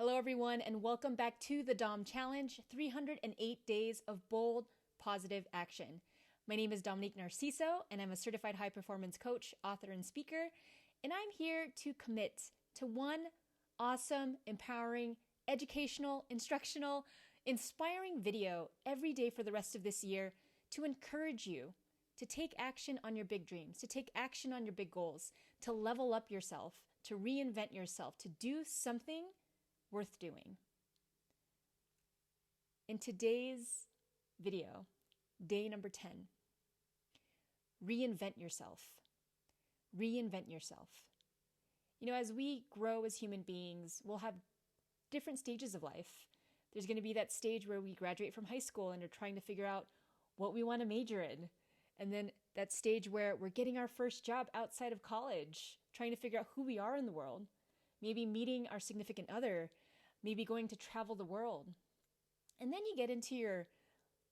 Hello, everyone, and welcome back to the DOM Challenge 308 Days of Bold, Positive Action. My name is Dominique Narciso, and I'm a certified high performance coach, author, and speaker. And I'm here to commit to one awesome, empowering, educational, instructional, inspiring video every day for the rest of this year to encourage you to take action on your big dreams, to take action on your big goals, to level up yourself, to reinvent yourself, to do something worth doing. In today's video, day number 10, reinvent yourself. Reinvent yourself. You know, as we grow as human beings, we'll have different stages of life. There's going to be that stage where we graduate from high school and are trying to figure out what we want to major in. And then that stage where we're getting our first job outside of college, trying to figure out who we are in the world, maybe meeting our significant other, maybe going to travel the world. And then you get into your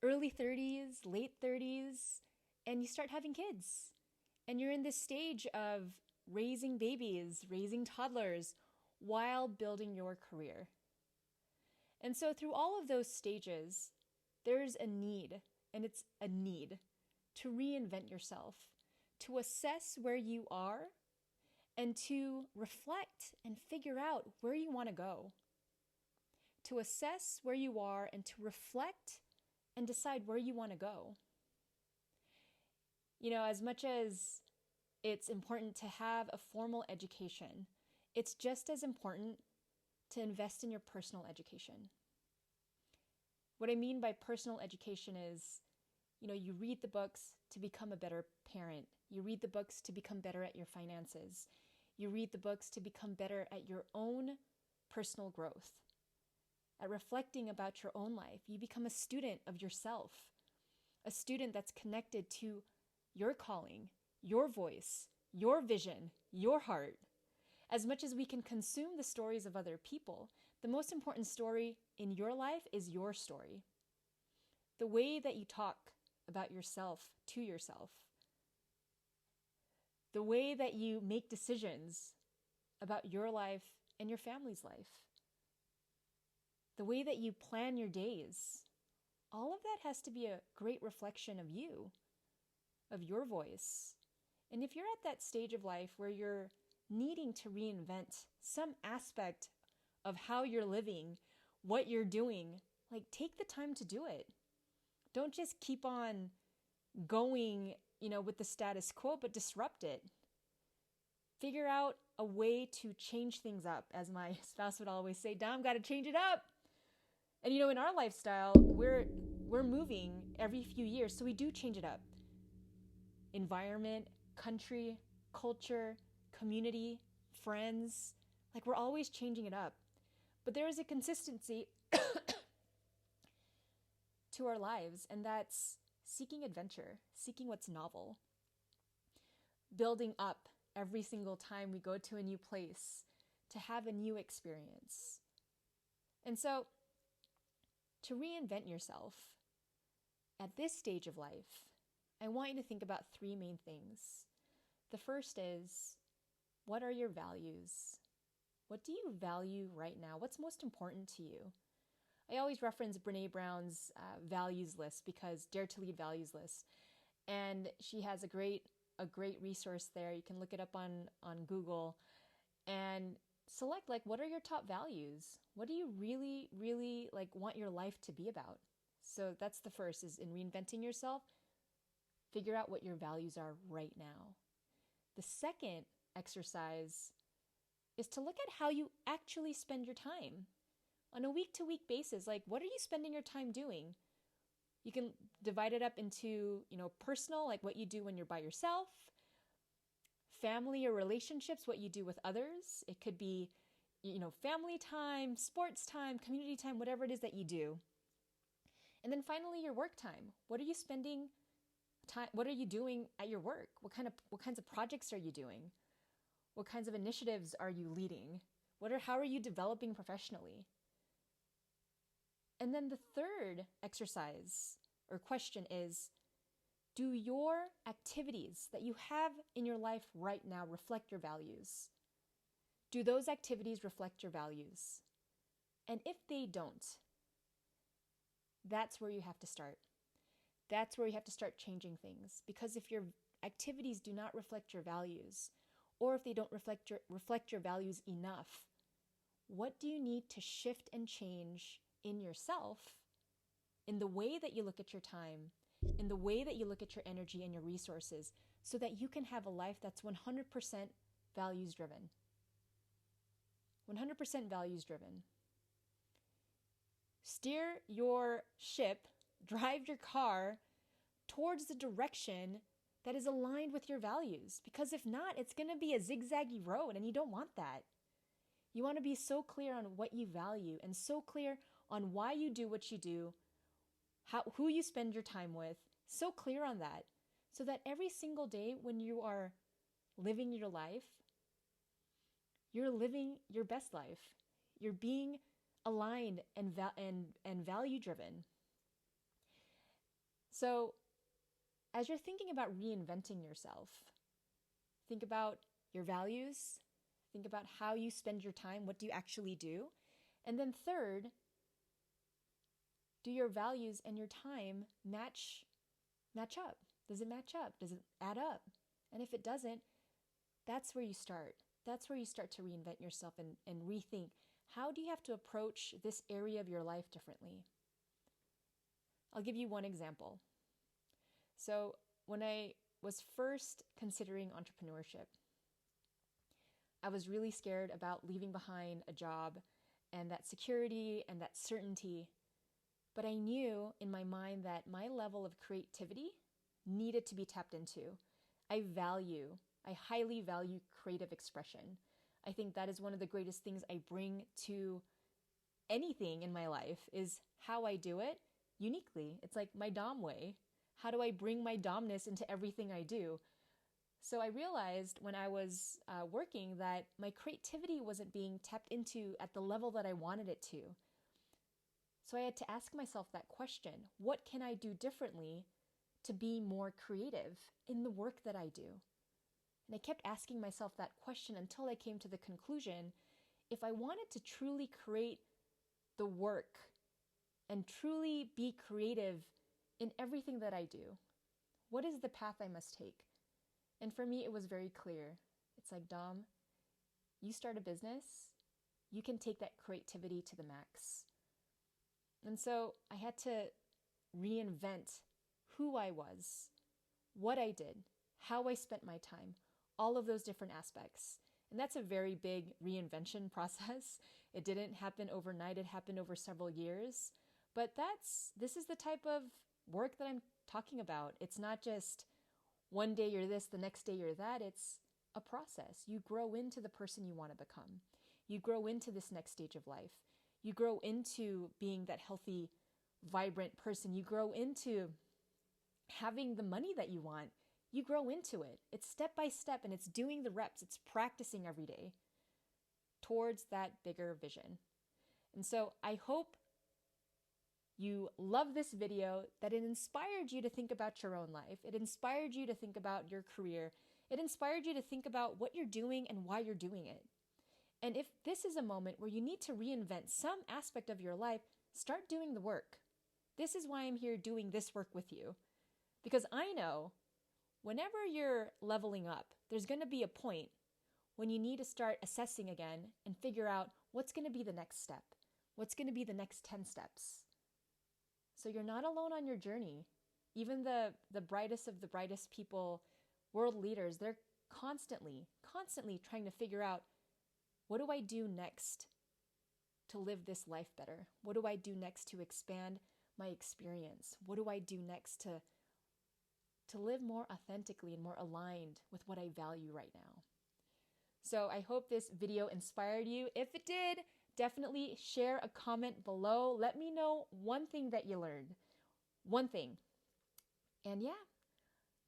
early 30s, late 30s, and you start having kids. And you're in this stage of raising babies, raising toddlers, while building your career. And so through all of those stages, there's a need, and it's a need to reinvent yourself, to assess where you are, and to reflect and figure out where you want to go. To assess where you are and to reflect and decide where you want to go. You know, as much as it's important to have a formal education, it's just as important to invest in your personal education. What I mean by personal education is, you know, you read the books to become a better parent. You read the books to become better at your finances. You read the books to become better at your own personal growth, at reflecting about your own life. You become a student of yourself, a student that's connected to your calling, your voice, your vision, your heart. As much as we can consume the stories of other people, the most important story in your life is your story. The way that you talk about yourself to yourself, the way that you make decisions about your life and your family's life, the way that you plan your days, all of that has to be a great reflection of you, of your voice. And if you're at that stage of life where you're needing to reinvent some aspect of how you're living, what you're doing, like take the time to do it. Don't just keep on going, with the status quo, but disrupt it. Figure out a way to change things up. As my spouse would always say, Dom, got to change it up. And in our lifestyle, we're moving every few years, so we do change it up. Environment, country, culture, community, friends, like we're always changing it up. But there is a consistency to our lives, and that's seeking adventure, seeking what's novel, building up every single time we go to a new place to have a new experience. And so, to reinvent yourself at this stage of life, I want you to think about three main things. The first is, what are your values? What do you value right now? What's most important to you? I always reference Brené Brown's values list, because Dare to Lead values list. And she has a great resource there. You can look it up on Google and select what are your top values? What do you really, really want your life to be about? So that's the first, is in reinventing yourself, figure out what your values are right now. The second exercise is to look at how you actually spend your time on a week-to-week basis. What are you spending your time doing? You can divide it up into, personal, what you do when you're by yourself, family or relationships, what you do with others. It could be, family time, sports time, community time, whatever it is that you do. And then finally, your work time. What are you spending time? What are you doing at your work? What kinds of projects are you doing? What kinds of initiatives are you leading? How are you developing professionally? And then the third exercise or question is, do your activities that you have in your life right now reflect your values? Do those activities reflect your values? And if they don't, that's where you have to start. That's where you have to start changing things. Because if your activities do not reflect your values, or if they don't reflect your values enough, what do you need to shift and change in yourself, in the way that you look at your time, in the way that you look at your energy and your resources, so that you can have a life that's 100% values driven? 100% values driven. Steer your ship, drive your car towards the direction that is aligned with your values. Because if not, it's going to be a zigzaggy road, and you don't want that. You want to be so clear on what you value and so clear on why you do what you do, who you spend your time with, so clear on that, so that every single day when you are living your life, you're living your best life. You're being aligned and value driven. So as you're thinking about reinventing yourself, think about your values, think about how you spend your time, what do you actually do? And then third, do your values and your time match up? Does it match up? Does it add up? And if it doesn't, that's where you start. That's where you start to reinvent yourself and rethink, how do you have to approach this area of your life differently? I'll give you one example. So when I was first considering entrepreneurship, I was really scared about leaving behind a job and that security and that certainty. But I knew in my mind that my level of creativity needed to be tapped into. I highly value creative expression. I think that is one of the greatest things I bring to anything in my life, is how I do it uniquely. It's like my Dom way. How do I bring my Domness into everything I do? So I realized when I was working that my creativity wasn't being tapped into at the level that I wanted it to. So I had to ask myself that question: what can I do differently to be more creative in the work that I do? And I kept asking myself that question until I came to the conclusion, if I wanted to truly create the work and truly be creative in everything that I do, what is the path I must take? And for me, it was very clear. It's like, Dom, you start a business, you can take that creativity to the max. And so I had to reinvent who I was, what I did, how I spent my time, all of those different aspects. And that's a very big reinvention process. It didn't happen overnight. It happened over several years. But this is the type of work that I'm talking about. It's not just one day you're this, the next day you're that. It's a process. You grow into the person you want to become. You grow into this next stage of life. You grow into being that healthy, vibrant person. You grow into having the money that you want. You grow into it. It's step by step, and it's doing the reps. It's practicing every day towards that bigger vision. And so I hope you love this video, that it inspired you to think about your own life. It inspired you to think about your career. It inspired you to think about what you're doing and why you're doing it. And if this is a moment where you need to reinvent some aspect of your life, start doing the work. This is why I'm here doing this work with you. Because I know whenever you're leveling up, there's going to be a point when you need to start assessing again and figure out what's going to be the next step. What's going to be the next 10 steps. So you're not alone on your journey. Even the brightest of the brightest people, world leaders, they're constantly trying to figure out, what do I do next to live this life better? What do I do next to expand my experience? What do I do next to live more authentically and more aligned with what I value right now? So I hope this video inspired you. If it did, definitely share a comment below. Let me know one thing that you learned. One thing. And yeah,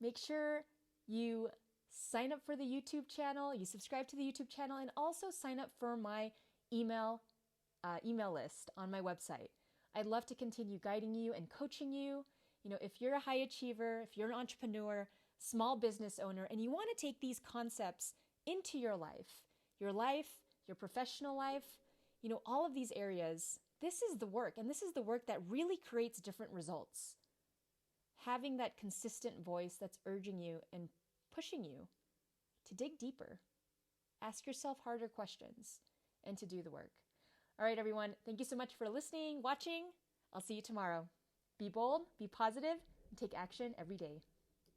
make sure you sign up for the YouTube channel, you subscribe to the YouTube channel, and also sign up for my email list on my website. I'd love to continue guiding you and coaching you. You know, if you're a high achiever, if you're an entrepreneur, small business owner, and you want to take these concepts into your life, your professional life, all of these areas, this is the work, and this is the work that really creates different results. Having that consistent voice that's urging you and pushing you to dig deeper, ask yourself harder questions, and to do the work. All right, everyone, thank you so much for listening, watching. I'll see you tomorrow. Be bold, be positive, and take action every day.